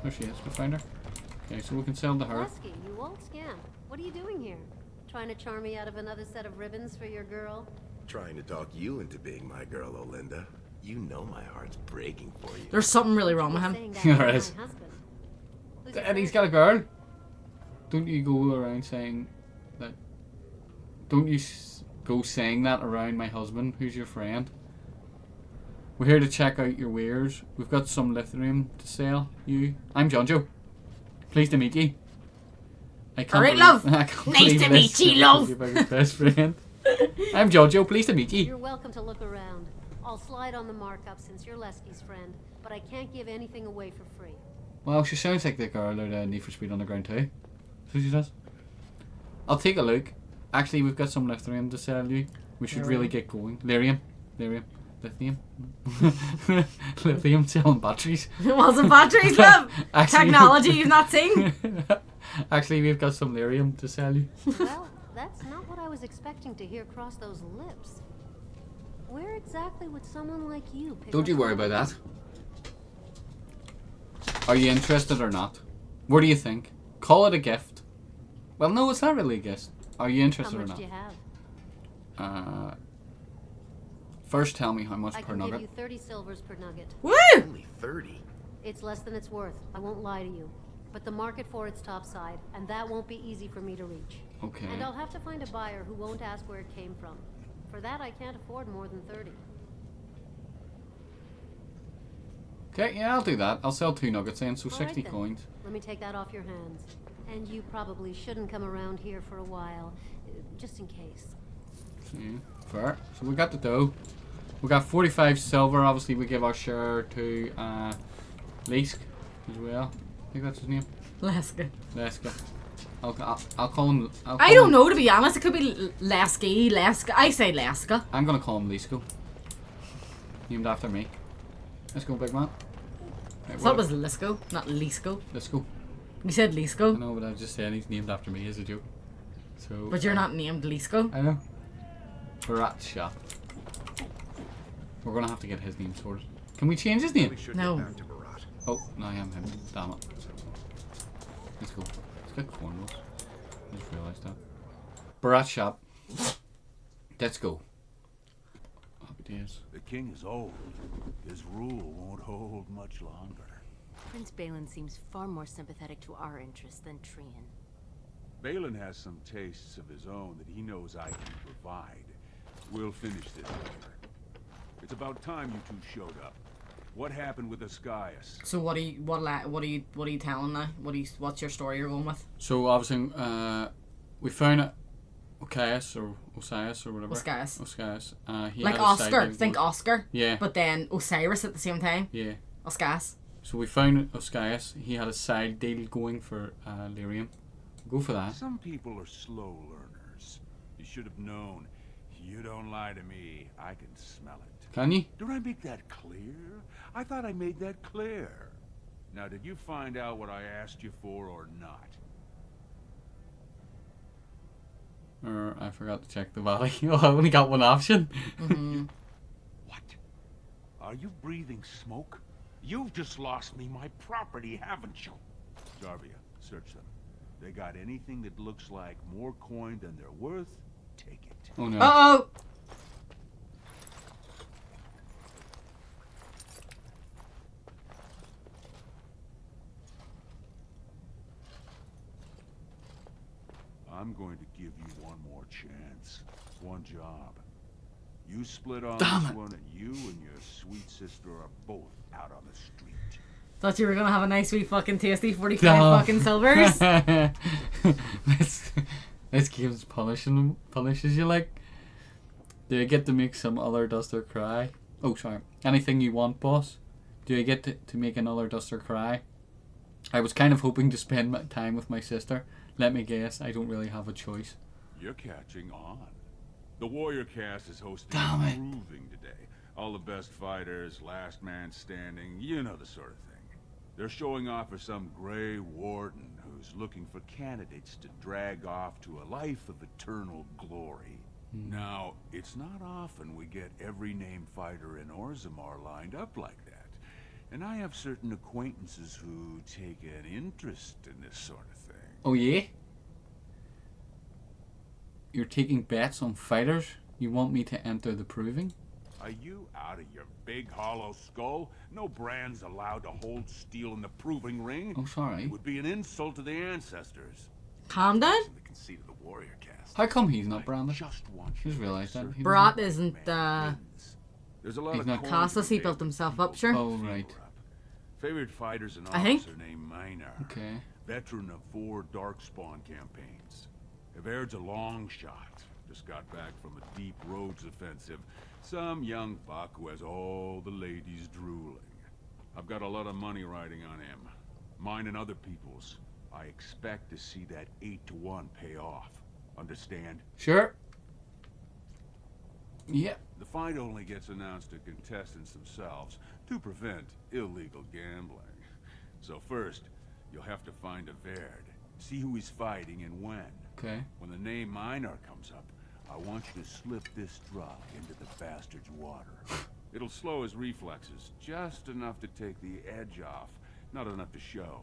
There she is. Go find her. Okay, so we can sell to her. Lasky, you old scamp. What are you doing here? Trying to charm me out of another set of ribbons for your girl? Trying to talk you into being my girl, Olinda. You know my heart's breaking for you. There's something really wrong with him. There is. And he's got a girl. Don't you go around saying that... Don't you go saying that around my husband, who's your friend. We're here to check out your wares. We've got some lithium to sell you. I'm Johnjo. Pleased to meet you. Alright, love. I can't Nice believe to this. meet you, love. You're my best friend. I'm Jojo. Pleased to meet you. You're welcome to look around. I'll slide on the markup since you're Lesky's friend, but I can't give anything away for free. Well, she sounds like the girl out of Need for Speed Underground 2. So she does. I'll take a look. Actually, we've got some lithium to sell you. We should really get going. Lyrium. Lithium. Lithium selling batteries. It wasn't batteries, love. Technology you've not seen. Actually, we've got some lyrium to sell you. Well, that's not what I was expecting to hear cross those lips. Where exactly would someone like you pick Don't up you worry about that. Are you interested or not? What do you think? Call it a gift. Well, no, it's not really a gift. Are you interested How or much not? do you have? First tell me how much I per can nugget. give you 30 silvers per nugget. Woo! Only 30. It's less than it's worth. I won't lie to you. But the market for it's topside, and that won't be easy for me to reach. Okay. And I'll have to find a buyer who won't ask where it came from. For that, I can't afford more than 30. Okay, yeah, I'll do that. I'll sell 2 nuggets then, so All 60 right, then. coins. Let me take that off your hands. And you probably shouldn't come around here for a while, just in case. Yeah, fair. So we got the dough. We got 45 silver. Obviously, we give our share to Leisk as well. I think that's his name. Leska. Leska. I'll call him. I don't know, to be honest. It could be Leska. I say Leska. I'm gonna call him Lisko. Named after me. Let's go, big man. Right, I thought it was Lisko, not Lisko. Let's go. You said I Lisko, know, but I just said he's named after me as a joke. So. but you're not named Lisko. I know. Beraht shop. We're gonna have to get his name sorted. Can we change his name? We should No. get back to Beraht. Oh, no, I am him. Damn it. Let's go. Let's get cornrows. I just realised that. Beraht shop. Let's go. Happy days. The king is old. His rule won't hold much longer. Prince Balin seems far more sympathetic to our interests than Trian. Balin has some tastes of his own that he knows I can provide. We'll finish this later. It's about time you two showed up. What happened with Ascaius? So what are you telling now? What's your story you're going with? So obviously, we found Osiris or whatever. Oscaius. He Like had a Oscar. side Think deal. Oscar. Yeah. But then Osiris at the same time. Yeah. Oscaius. So we found Oscaius. He had a side deal going for Lyrium. Go for that. Some people are slow learners. You should have known. You don't lie to me. I can smell it. Can you? Did I make that clear? I thought I made that clear. Now, did you find out what I asked you for or not? Or I forgot to check the valley. Oh, I only got one option. Mm-hmm. What? Are you breathing smoke? You've just lost me my property, haven't you? Jarvia, search them. They got anything that looks like more coin than they're worth, take it. Oh no. Uh-oh! I'm going to give you one more chance. One job. You split on Damn this it. one, and you and your sweet sister are both out on the street. Thought you were gonna have a nice wee fucking tasty 45 Duh. fucking silvers. This game's punishes you like. Do you get to make some other duster cry? Oh, sorry. Anything you want, boss? Do you get to make another duster cry? I was kind of hoping to spend my time with my sister. Let me guess, I don't really have a choice. You're catching on. The Warrior Cast is hosting Damn a it. proving today. All the best fighters, last man standing, you know the sort of thing. They're showing off for some Grey Warden who's looking for candidates to drag off to a life of eternal glory. Now, it's not often we get every named fighter in Orzammar lined up like that. And I have certain acquaintances who take an interest in this sort of thing. Oh yeah? You're taking bets on fighters? You want me to enter the proving? Are you out of your big hollow skull? No brand's allowed to hold steel in the proving ring. Oh, sorry. It would be an insult to the ancestors. Calm down. The conceit of the Warrior Cast. How come he's not branded? Just want Just realised that. He Beraht doesn't- isn't There's a lot He's of not coin castless. to He be built made himself with up, sure. people's Oh, feet right. were up. Favorite fighter's an I think. officer named Minar. Okay. Veteran of 4 Darkspawn campaigns. Evaird's a long shot. Just got back from a deep roads offensive. Some young buck who has all the ladies drooling. I've got a lot of money riding on him. Mine and other people's. I expect to see that 8-to-1 pay off. Understand? Sure. Yep. The fight only gets announced to contestants themselves to prevent illegal gambling. So first, you'll have to find Evaired. See who he's fighting and when. Okay. When the name Minar comes up, I want you to slip this drug into the bastard's water. It'll slow his reflexes, just enough to take the edge off, not enough to show.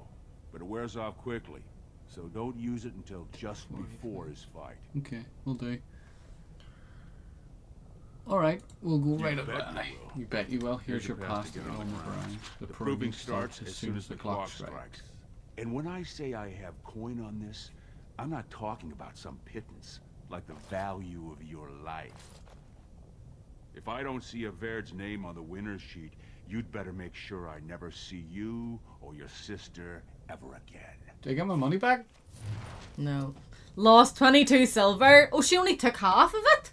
But it wears off quickly, so don't use it until just before his fight. Okay, we'll do. Alright, we'll go right You up bet there. you will. You bet you will. Here's your pass to get get on the ground. ground. The proving starts as soon as the clock strikes. And when I say I have coin on this, I'm not talking about some pittance, like the value of your life. If I don't see Evaird's name on the winner's sheet, you'd better make sure I never see you or your sister ever again. Do I get my money back? No. Lost 22 silver. Oh, she only took half of it?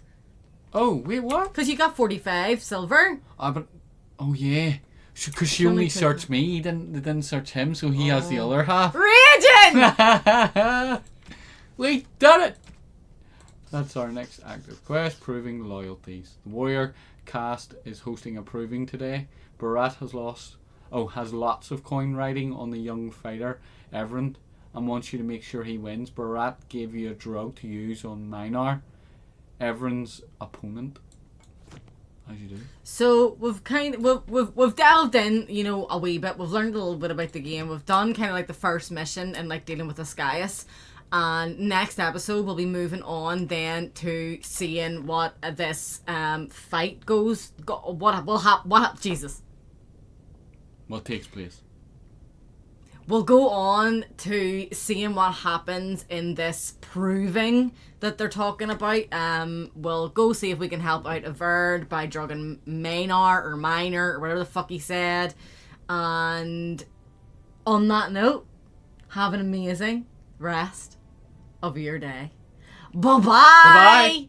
Oh, wait, what? Because you got 45 silver. Ah, but... Oh, yeah. Because she She only only took- searched me, they didn't search him, so he has the other half. Raging! We done it! That's our next active quest, proving loyalties. The warrior cast is hosting a proving today. Beraht has lots of coin riding on the young fighter, Everin, and wants you to make sure he wins. Beraht gave you a drug to use on Minar, Everin's opponent. As you do. So we've we've delved in, you know, a wee bit. We've learned a little bit about the game. We've done kind of like the first mission and like dealing with Ascaius. And next episode, we'll be moving on then to seeing what this fight goes. What will happen? Jesus. What takes place? We'll go on to seeing what happens in this proving that they're talking about. We'll go see if we can help out Averd by drugging Maynard or Minor or whatever the fuck he said. And on that note, have an amazing rest of your day. Bye-bye! Bye-bye!